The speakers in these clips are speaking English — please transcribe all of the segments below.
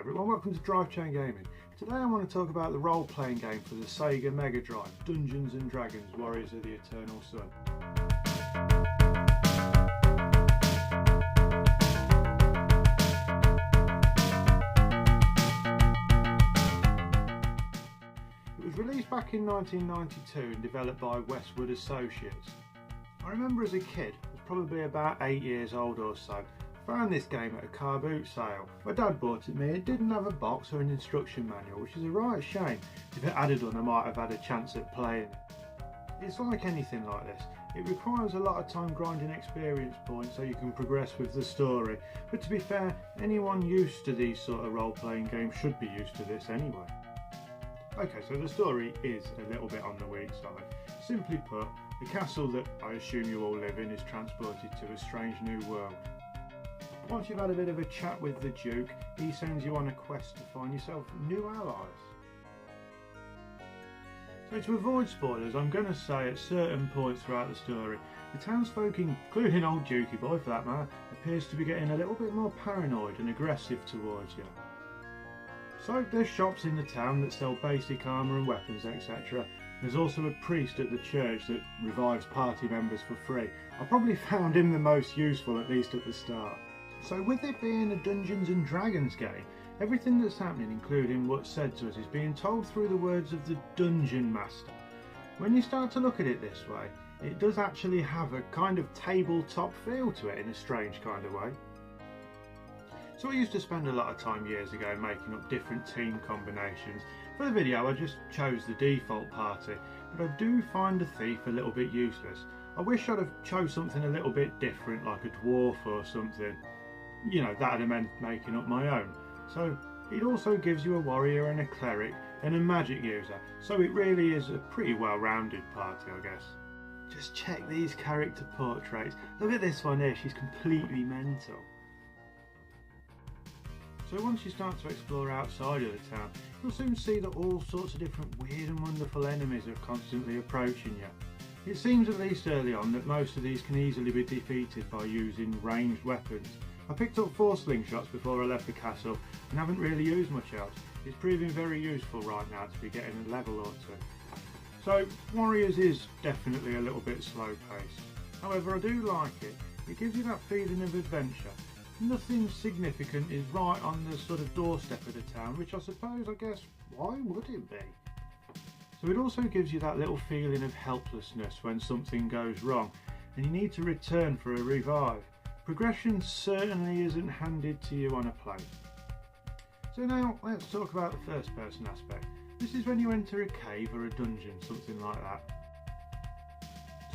everyone, welcome to Drivechain Gaming. Today I want to talk about the role-playing game for the Sega Megadrive, Dungeons & Dragons Warriors of the Eternal Sun. It was released back in 1992 and developed by Westwood Associates. I remember as a kid, I was probably about 8 years old or so, found this game at a car boot sale. My dad bought it me. It didn't have a box or an instruction manual, which is a right shame. If it had done, I might have had a chance at playing it. It's like anything like this. It requires a lot of time grinding experience points so you can progress with the story. But to be fair, anyone used to these sort of role-playing games should be used to this anyway. Okay, so the story is a little bit on the weak side. Simply put, the castle that I assume you all live in is transported to a strange new world. Once you've had a bit of a chat with the Duke, he sends you on a quest to find yourself new allies. So to avoid spoilers, I'm going to say at certain points throughout the story, the townsfolk, including old Dukey boy for that matter, appears to be getting a little bit more paranoid and aggressive towards you. So there's shops in the town that sell basic armour and weapons, etc. There's also a priest at the church that revives party members for free. I probably found him the most useful, at least at the start. So with it being a Dungeons & Dragons game, everything that's happening, including what's said to us, is being told through the words of the Dungeon Master. When you start to look at it this way, it does actually have a kind of tabletop feel to it in a strange kind of way. So I used to spend a lot of time years ago making up different team combinations. For the video I just chose the default party, but I do find the thief a little bit useless. I wish I'd have chose something a little bit different, like a dwarf or something. You know, that'd have meant making up my own. So it also gives you a warrior and a cleric and a magic user, so it really is a pretty well-rounded party, I guess. Just check these character portraits. Look at this one here, she's completely mental. So once you start to explore outside of the town, you'll soon see that all sorts of different weird and wonderful enemies are constantly approaching you. It seems at least early on that most of these can easily be defeated by using ranged weapons. I picked up 4 slingshots before I left the castle and haven't really used much else. It's proving very useful right now to be getting a level or two. So Warriors is definitely a little bit slow paced. However, I do like it. It gives you that feeling of adventure. Nothing significant is right on the sort of doorstep of the town, which I guess, why would it be? So it also gives you that little feeling of helplessness when something goes wrong and you need to return for a revive. Progression certainly isn't handed to you on a plate. So now let's talk about the first person aspect. This is when you enter a cave or a dungeon, something like that.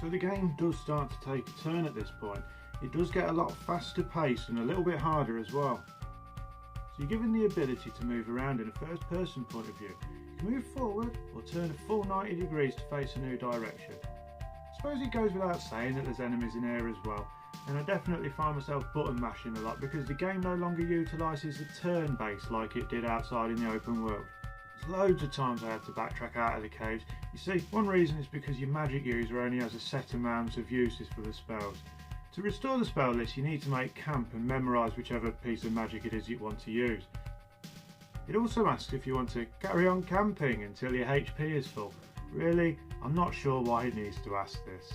So the game does start to take a turn at this point. It does get a lot faster paced and a little bit harder as well. So you're given the ability to move around in a first person point of view. You can move forward or turn a full 90 degrees to face a new direction. I suppose it goes without saying that there's enemies in here as well. And I definitely find myself button mashing a lot because the game no longer utilises the turn base like it did outside in the open world. There's loads of times I had to backtrack out of the caves. You see, one reason is because your magic user only has a set amount of uses for the spells. To restore the spell list you need to make camp and memorise whichever piece of magic it is you want to use. It also asks if you want to carry on camping until your HP is full. Really, I'm not sure why it needs to ask this.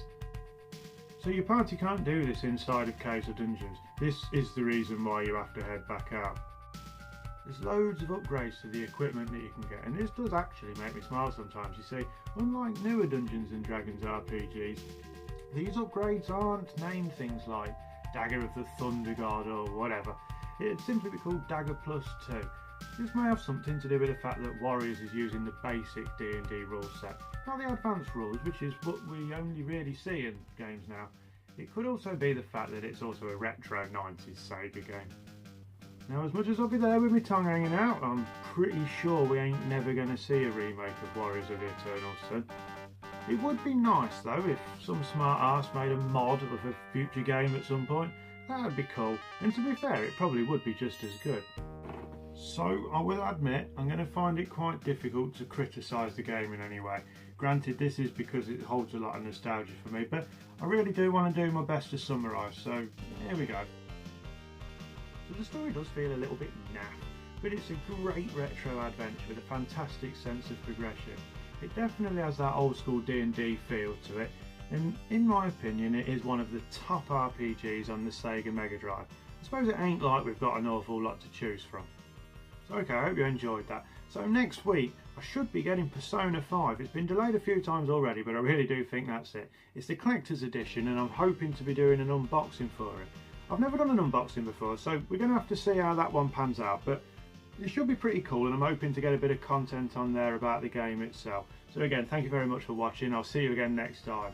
So your party can't do this inside of caves or dungeons. This is the reason why you have to head back out. There's loads of upgrades to the equipment that you can get, and this does actually make me smile sometimes. You see, unlike newer Dungeons & Dragons RPGs, these upgrades aren't named things like Dagger of the Thunder God or whatever. It'd simply be called Dagger Plus 2. This may have something to do with the fact that Warriors is using the basic D&D rule set, not the advanced rules, which is what we only really see in games now. It could also be the fact that it's also a retro 90s Sega game. Now, as much as I'll be there with my tongue hanging out, I'm pretty sure we ain't never going to see a remake of Warriors of the Eternal Sun. It would be nice though if some smart arse made a mod of a future game at some point. That would be cool, and to be fair, it probably would be just as good. So I will admit I'm going to find it quite difficult to criticise the game in any way. Granted, this is because it holds a lot of nostalgia for me, but I really do want to do my best to summarise, so here we go. So the story does feel a little bit naff. but it's a great retro adventure with a fantastic sense of progression. It definitely has that old school D&D feel to it, and in my opinion it is one of the top RPGs on the Sega Megadrive. I suppose it ain't like we've got an awful lot to choose from. So okay, I hope you enjoyed that. So next week I should be getting Persona 5. It's been delayed a few times already, but I really do think that's it. It's the collector's edition and I'm hoping to be doing an unboxing for it. I've never done an unboxing before, so we're going to have to see how that one pans out, but it should be pretty cool and I'm hoping to get a bit of content on there about the game itself. So again, thank you very much for watching. I'll see you again next time.